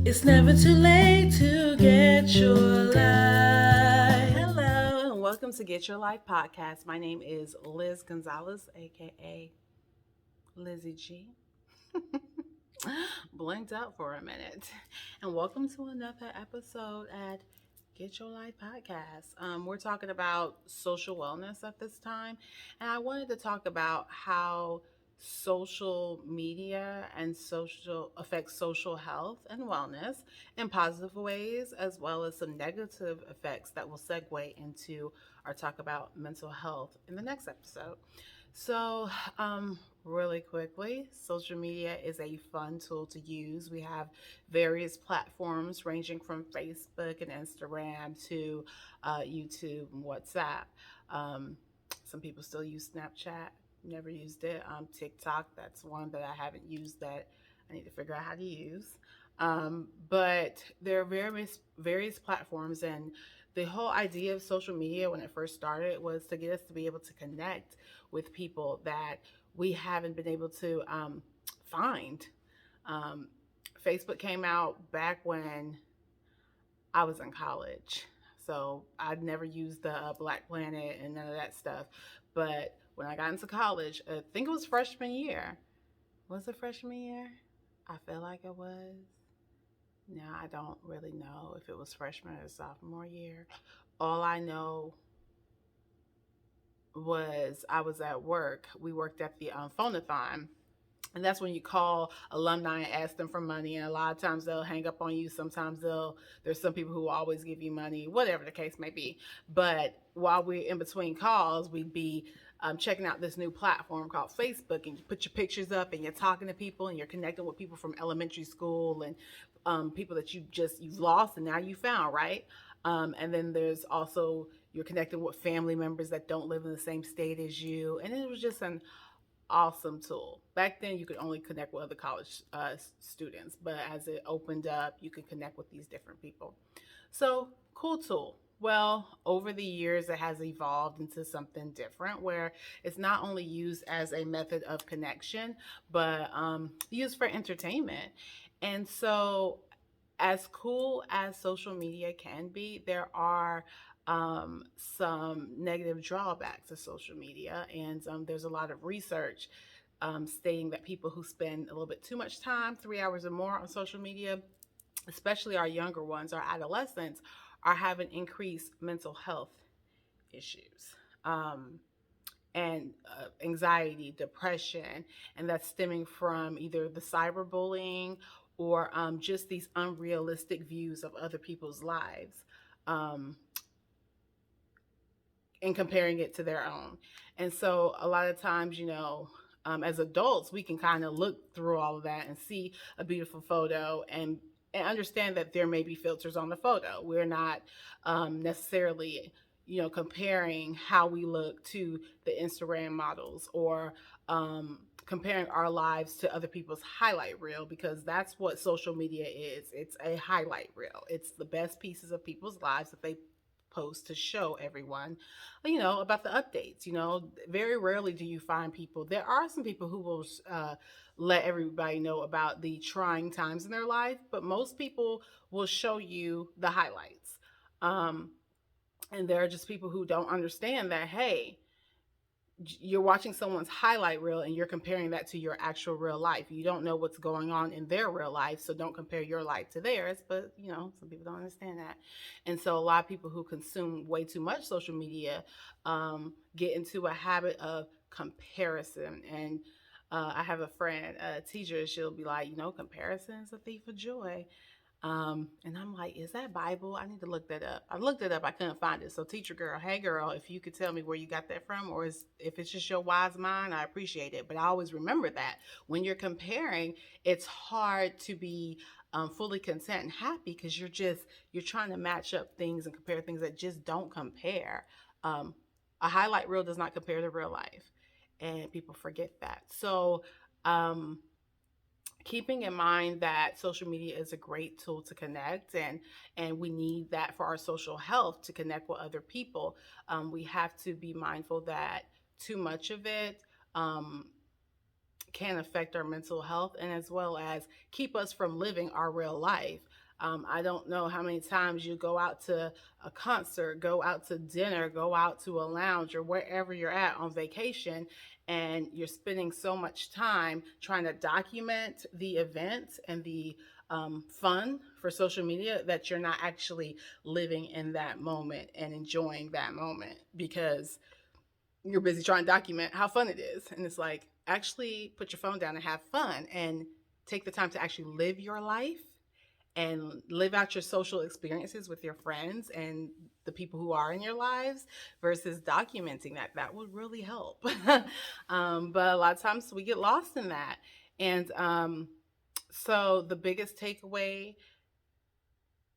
It's never too late to get your life. Hello, and welcome to Get Your Life podcast. My name is Liz Gonzalez, aka Lizzie G. Blinked out for a minute. And welcome to another episode at Get Your Life podcast. We're talking about social wellness at this time, and I wanted to talk about how social media and social affects social health and wellness in positive ways, as well as some negative effects that will segue into our talk about mental health in the next episode. So, really quickly, social media is a fun tool to use. We have various platforms ranging from Facebook and Instagram to YouTube and WhatsApp. Um, some people still use Snapchat, never used it. TikTok, that's one that I haven't used that I need to figure out how to use. But there are various platforms, and the whole idea of social media when it first started was to get us to be able to connect with people that we haven't been able to find. Um, Facebook came out back when I was in college. So I'd never used the Black Planet and none of that stuff. But when I got into college, I think it was freshman year. Was it freshman year? I feel like it was. Now I don't really know if it was freshman or sophomore year. All I know was I was at work. We worked at the phonathon, and that's when you call alumni and ask them for money, and a lot of times they'll hang up on you. Sometimes there's some people who will always give you money, whatever the case may be. But while we're in between calls, we'd be checking out this new platform called Facebook, and you put your pictures up and you're talking to people and you're connecting with people from elementary school and people that you've lost and now you found, right? And then there's also you're connecting with family members that don't live in the same state as you, and it was just an awesome tool. Back then, you could only connect with other college students, but as it opened up, you could connect with these different people. So, cool tool. Well, over the years, it has evolved into something different where it's not only used as a method of connection, but used for entertainment. And so, as cool as social media can be, there are some negative drawbacks of social media, and there's a lot of research stating that people who spend a little bit too much time, 3 hours or more on social media, especially our younger ones, our adolescents, are having increased mental health issues. And anxiety, depression, and that's stemming from either the cyberbullying or just these unrealistic views of other people's lives. Um, and comparing it to their own. And so a lot of times, as adults, we can kind of look through all of that and see a beautiful photo and understand that there may be filters on the photo. We're not necessarily, comparing how we look to the Instagram models or comparing our lives to other people's highlight reel, because that's what social media is. It's a highlight reel. It's the best pieces of people's lives that they post to show everyone, about the updates. Very rarely do you find people. There are some people who will let everybody know about the trying times in their life, but most people will show you the highlights. Um, and there are just people who don't understand that, hey, you're watching someone's highlight reel and you're comparing that to your actual real life. You don't know what's going on in their real life, so don't compare your life to theirs. But some people don't understand that, and so a lot of people who consume way too much social media get into a habit of comparison. And I have a friend, a teacher. She'll be like, comparison is a thief of joy. And I'm like, is that Bible? I need to look that up. I looked it up. I couldn't find it. So teacher girl, hey girl, if you could tell me where you got that from, or if it's just your wise mind, I appreciate it. But I always remember that when you're comparing, it's hard to be fully content and happy because you're trying to match up things and compare things that just don't compare. Um, a highlight reel does not compare to real life, and people forget that. So, um, keeping in mind that social media is a great tool to connect, and we need that for our social health to connect with other people, we have to be mindful that too much of it um, can affect our mental health and as well as keep us from living our real life. I don't know how many times you go out to a concert, go out to dinner, go out to a lounge or wherever you're at on vacation, and you're spending so much time trying to document the event and the fun for social media that you're not actually living in that moment and enjoying that moment because you're busy trying to document how fun it is. And it's like, actually put your phone down and have fun and take the time to actually live your life and live out your social experiences with your friends and the people who are in your lives versus documenting that. That would really help. But a lot of times we get lost in that. And so the biggest takeaway,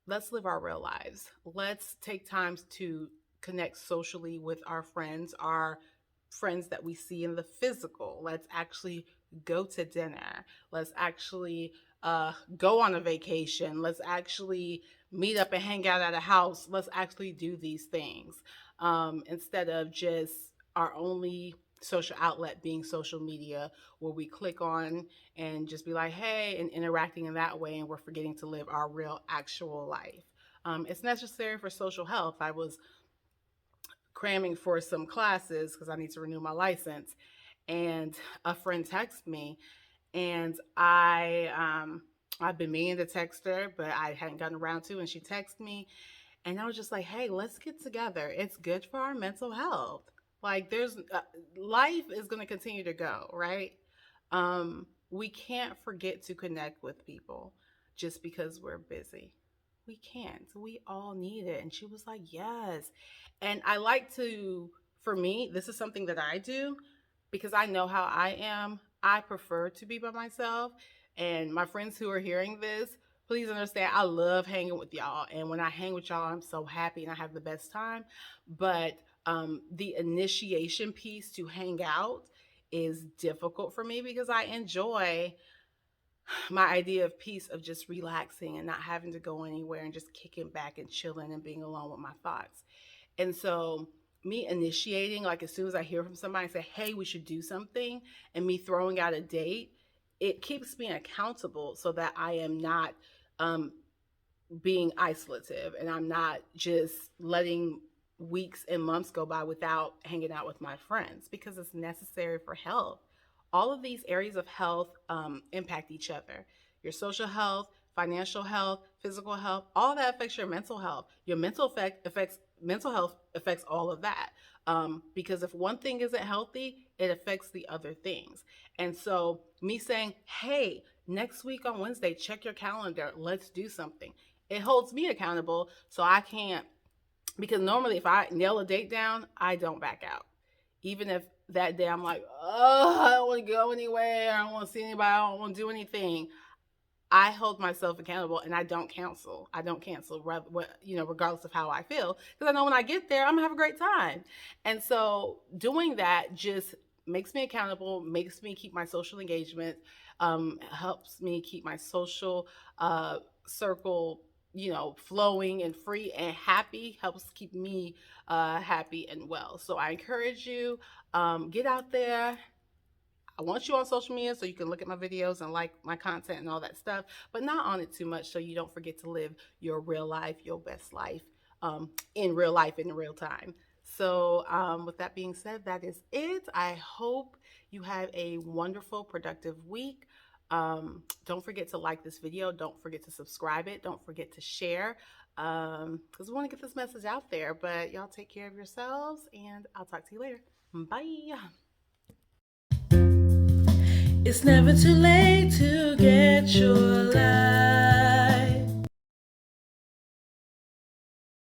let's live our real lives. Let's take times to connect socially with our friends that we see in the physical. Let's actually go to dinner. Let's actually go on a vacation. Let's actually meet up and hang out at a house. Let's actually do these things instead of just our only social outlet being social media, where we click on and just be like, hey, and interacting in that way, and we're forgetting to live our real actual life. It's necessary for social health. I was cramming for some classes because I need to renew my license, and a friend texted me, and I've been meaning to text her, but I hadn't gotten around to, and she texted me, and I was just like, hey, let's get together. It's good for our mental health. Like, there's life is going to continue to go, right? We can't forget to connect with people just because we're busy. We can't. We all need it. And she was like, yes. And I like to, for me, this is something that I do because I know how I am. I prefer to be by myself. And my friends who are hearing this, please understand, I love hanging with y'all. And when I hang with y'all, I'm so happy and I have the best time. But the initiation piece to hang out is difficult for me because I enjoy my idea of peace, of just relaxing and not having to go anywhere and just kicking back and chilling and being alone with my thoughts. And so me initiating, like as soon as I hear from somebody say, hey, we should do something, and me throwing out a date, it keeps me accountable so that I am not um, being isolative and I'm not just letting weeks and months go by without hanging out with my friends because it's necessary for health. All of these areas of health impact each other. Your social health, financial health, physical health, all that affects your mental health. Your mental effect affects mental health affects all of that. Because if one thing isn't healthy, it affects the other things. And so me saying, hey, next week on Wednesday, check your calendar, let's do something. It holds me accountable so I can't, because normally if I nail a date down, I don't back out. Even if that day I'm like, oh, I don't want to go anywhere, I don't want to see anybody, I don't want to do anything. I hold myself accountable and I don't cancel. I don't cancel, regardless of how I feel, because I know when I get there, I'm gonna have a great time. And so doing that just makes me accountable, makes me keep my social engagement, helps me keep my social circle, flowing and free and happy, helps keep me happy and well. So I encourage you, get out there. I want you on social media so you can look at my videos and like my content and all that stuff, but not on it too much so you don't forget to live your real life, your best life, in real life, in real time. So with that being said, that is it. I hope you have a wonderful, productive week. Don't forget to like this video. Don't forget to subscribe it. Don't forget to share because we want to get this message out there. But y'all take care of yourselves, and I'll talk to you later. Bye. It's never too late to get your life